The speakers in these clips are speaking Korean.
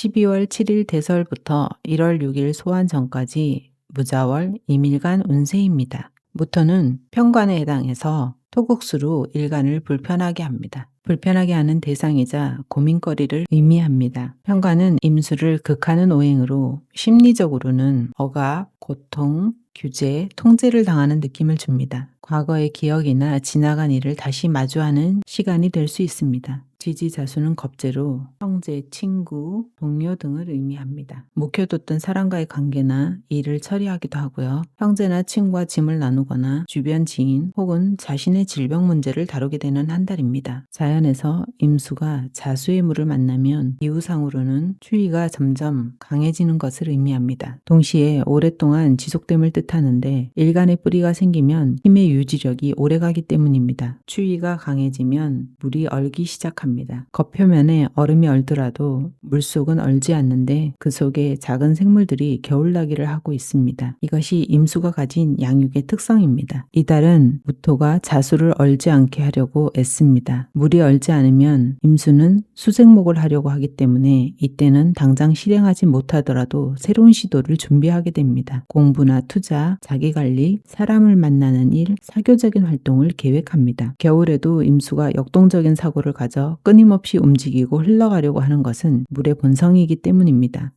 12월 7일 대설부터 1월 6일 소환 전까지 무자월 임일간 운세입니다. 무토는 편관에 해당해서 토국수로 일간을 불편하게 합니다. 불편하게 하는 대상이자 고민거리를 의미합니다. 편관은 임수를 극하는 오행으로 심리적으로는 억압, 고통, 규제, 통제를 당하는 느낌을 줍니다. 과거의 기억이나 지나간 일을 다시 마주하는 시간이 될 수 있습니다. 지지자수는 겁재로 형제, 친구, 동료 등을 의미합니다. 묵혀뒀던 사람과의 관계나 일을 처리하기도 하고요. 형제나 친구와 짐을 나누거나 주변 지인 혹은 자신의 질병 문제를 다루게 되는 한 달입니다. 자연에서 임수가 자수의 물을 만나면 기후상으로는 추위가 점점 강해지는 것을 의미합니다. 동시에 오랫동안 지속됨을 뜻하는데 일간의 뿌리가 생기면 힘의 유지력이 오래가기 때문입니다. 추위가 강해지면 물이 얼기 시작합니다. 겉표면에 얼음이 얼더라도 물속은 얼지 않는데 그 속에 작은 생물들이 겨울나기를 하고 있습니다. 이것이 임수가 가진 양육의 특성입니다. 이달은 무토가 자수를 얼지 않게 하려고 애씁니다. 물이 얼지 않으면 임수는 수생목을 하려고 하기 때문에 이때는 당장 실행하지 못하더라도 새로운 시도를 준비하게 됩니다. 공부나 투자, 자기관리, 사람을 만나는 일, 사교적인 활동을 계획합니다. 겨울에도 임수가 역동적인 사고를 가져 끊임없이 움직이고 흘러가려고 하는 것은 물의 본성이기 때문입니다.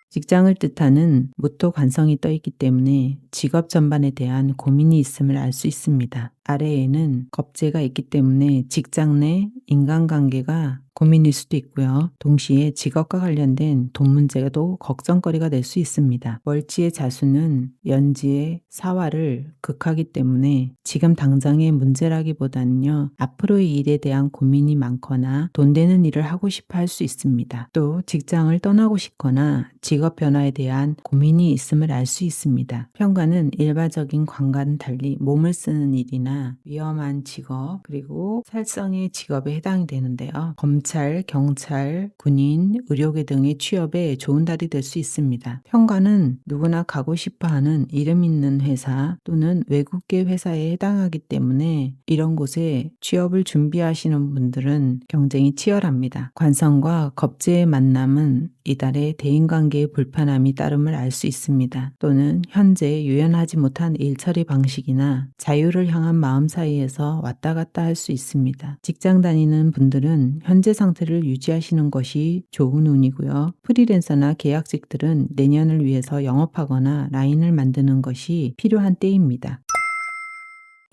직장을 뜻하는 무토 관성이 떠 있기 때문에 직업 전반에 대한 고민이 있음을 알 수 있습니다. 아래에는 겁재가 있기 때문에 직장 내 인간관계가 고민일 수도 있고요. 동시에 직업과 관련된 돈 문제도 걱정거리가 될 수 있습니다. 월지의 자수는 연지의 사화를 극하기 때문에 지금 당장의 문제라기보다는요. 앞으로의 일에 대한 고민이 많거나 돈 되는 일을 하고 싶어 할 수 있습니다. 또 직장을 떠나고 싶거나 직업 변화에 대한 고민이 있음을 알 수 있습니다. 편관은 일반적인 관과는 달리 몸을 쓰는 일이나 위험한 직업 그리고 살성의 직업에 해당이 되는데요. 검찰, 경찰, 군인, 의료계 등의 취업에 좋은 달이 될 수 있습니다. 편관은 누구나 가고 싶어하는 이름 있는 회사 또는 외국계 회사에 해당하기 때문에 이런 곳에 취업을 준비하시는 분들은 경쟁이 치열합니다. 관성과 겁재의 만남은 이달에 대인관계의 불편함이 따름을 알 수 있습니다. 또는 현재 유연하지 못한 일처리 방식이나 자유를 향한 마음 사이에서 왔다 갔다 할 수 있습니다. 직장 다니는 분들은 현재 상태를 유지하시는 것이 좋은 운이고요. 프리랜서나 계약직들은 내년을 위해서 영업하거나 라인을 만드는 것이 필요한 때입니다.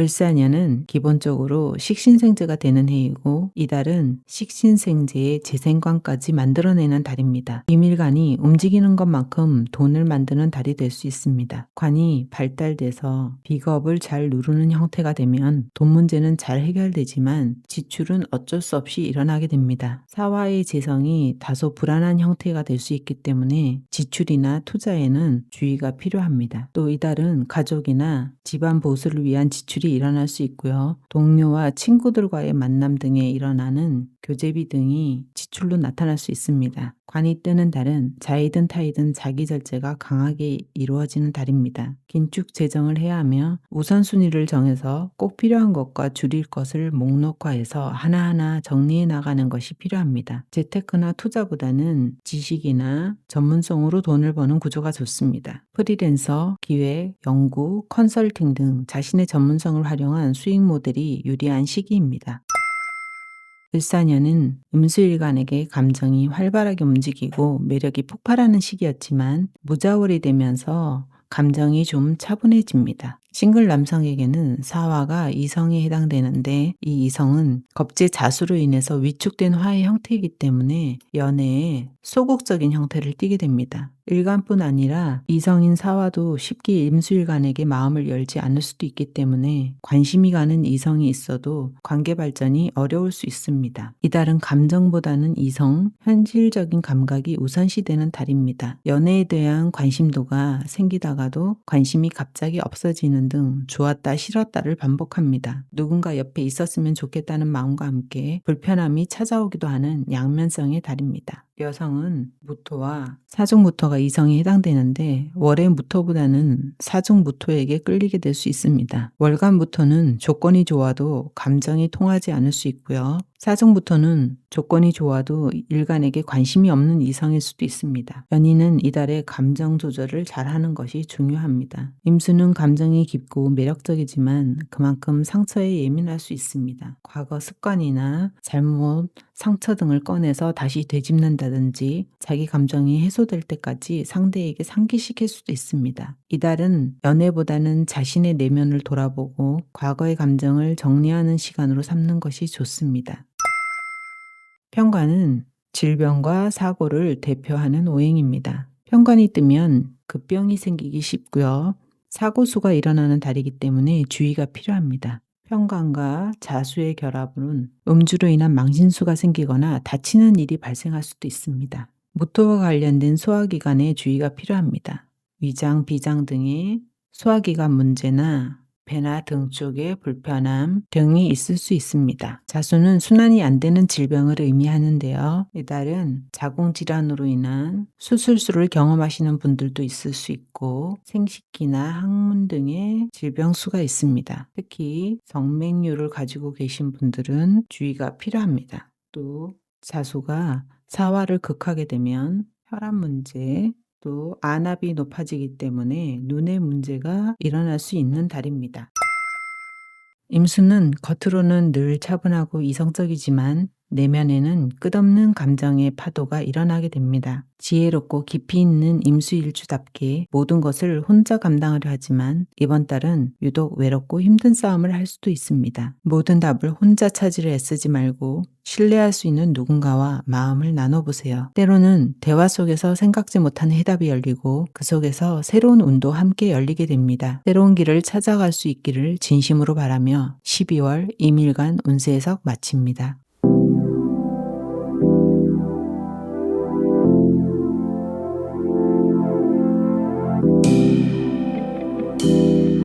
을사년은 기본적으로 식신생재가 되는 해이고 이달은 식신생재의 재생관까지 만들어내는 달입니다. 비밀관이 움직이는 것만큼 돈을 만드는 달이 될 수 있습니다. 관이 발달돼서 비겁을 잘 누르는 형태가 되면 돈 문제는 잘 해결되지만 지출은 어쩔 수 없이 일어나게 됩니다. 사화의 재성이 다소 불안한 형태가 될 수 있기 때문에 지출이나 투자에는 주의가 필요합니다. 또 이달은 가족이나 집안 보수를 위한 지출이 일어날 수 있고요. 동료와 친구들과의 만남 등에 일어나는 교제비 등이 지출로 나타날 수 있습니다. 관이 뜨는 달은 자이든 타이든 자기 절제가 강하게 이루어지는 달입니다. 긴축 재정을 해야 하며 우선순위를 정해서 꼭 필요한 것과 줄일 것을 목록화해서 하나하나 정리해 나가는 것이 필요합니다. 재테크나 투자보다는 지식이나 전문성으로 돈을 버는 구조가 좋습니다. 프리랜서, 기획, 연구, 컨설팅 등 자신의 전문성을 활용한 수익 모델이 유리한 시기입니다. 을사년은 임수일간에게 감정이 활발하게 움직이고 매력이 폭발하는 시기였지만 무자월이 되면서 감정이 좀 차분해집니다. 싱글 남성에게는 사화가 이성에 해당되는데 이 이성은 겁재 자수로 인해서 위축된 화의 형태이기 때문에 연애에 소극적인 형태를 띠게 됩니다. 일간뿐 아니라 이성인 사화도 쉽게 임수일간에게 마음을 열지 않을 수도 있기 때문에 관심이 가는 이성이 있어도 관계 발전이 어려울 수 있습니다. 이달은 감정보다는 이성, 현실적인 감각이 우선시되는 달입니다. 연애에 대한 관심도가 생기다가도 관심이 갑자기 없어지는 등 좋았다 싫었다를 반복합니다. 누군가 옆에 있었으면 좋겠다는 마음과 함께 불편함이 찾아오기도 하는 양면성의 달입니다. 여성은 무토와 사중무토가 이성에 해당되는데 월의 무토보다는 사중무토에게 끌리게 될 수 있습니다. 월간 무토는 조건이 좋아도 감정이 통하지 않을 수 있고요. 사중무토는 조건이 좋아도 일간에게 관심이 없는 이성일 수도 있습니다. 연인은 이달에 감정 조절을 잘하는 것이 중요합니다. 임수는 감정이 깊고 매력적이지만 그만큼 상처에 예민할 수 있습니다. 과거 습관이나 잘못, 상처 등을 꺼내서 다시 되짚는다든지 자기 감정이 해소될 때까지 상대에게 상기시킬 수도 있습니다. 이달은 연애보다는 자신의 내면을 돌아보고 과거의 감정을 정리하는 시간으로 삼는 것이 좋습니다. 편관은 질병과 사고를 대표하는 오행입니다. 편관이 뜨면 급병이 생기기 쉽고요. 사고수가 일어나는 달이기 때문에 주의가 필요합니다. 편관과 자수의 결합은 음주로 인한 망신수가 생기거나 다치는 일이 발생할 수도 있습니다. 무토와 관련된 소화기관에 주의가 필요합니다. 위장, 비장 등의 소화기관 문제나 배나 등 쪽에 불편함 등이 있을 수 있습니다. 자수는 순환이 안 되는 질병을 의미하는데요. 이달은 자궁질환으로 인한 수술수를 경험하시는 분들도 있을 수 있고 생식기나 항문 등의 질병수가 있습니다. 특히 성맥류를 가지고 계신 분들은 주의가 필요합니다. 또 자수가 사화를 극하게 되면 혈압 문제, 또 안압이 높아지기 때문에 눈의 문제가 일어날 수 있는 달입니다. 임수는 겉으로는 늘 차분하고 이성적이지만 내면에는 끝없는 감정의 파도가 일어나게 됩니다. 지혜롭고 깊이 있는 임수일주답게 모든 것을 혼자 감당하려 하지만 이번 달은 유독 외롭고 힘든 싸움을 할 수도 있습니다. 모든 답을 혼자 찾으려 애쓰지 말고 신뢰할 수 있는 누군가와 마음을 나눠보세요. 때로는 대화 속에서 생각지 못한 해답이 열리고 그 속에서 새로운 운도 함께 열리게 됩니다. 새로운 길을 찾아갈 수 있기를 진심으로 바라며 12월 임일간 운세 해석 마칩니다.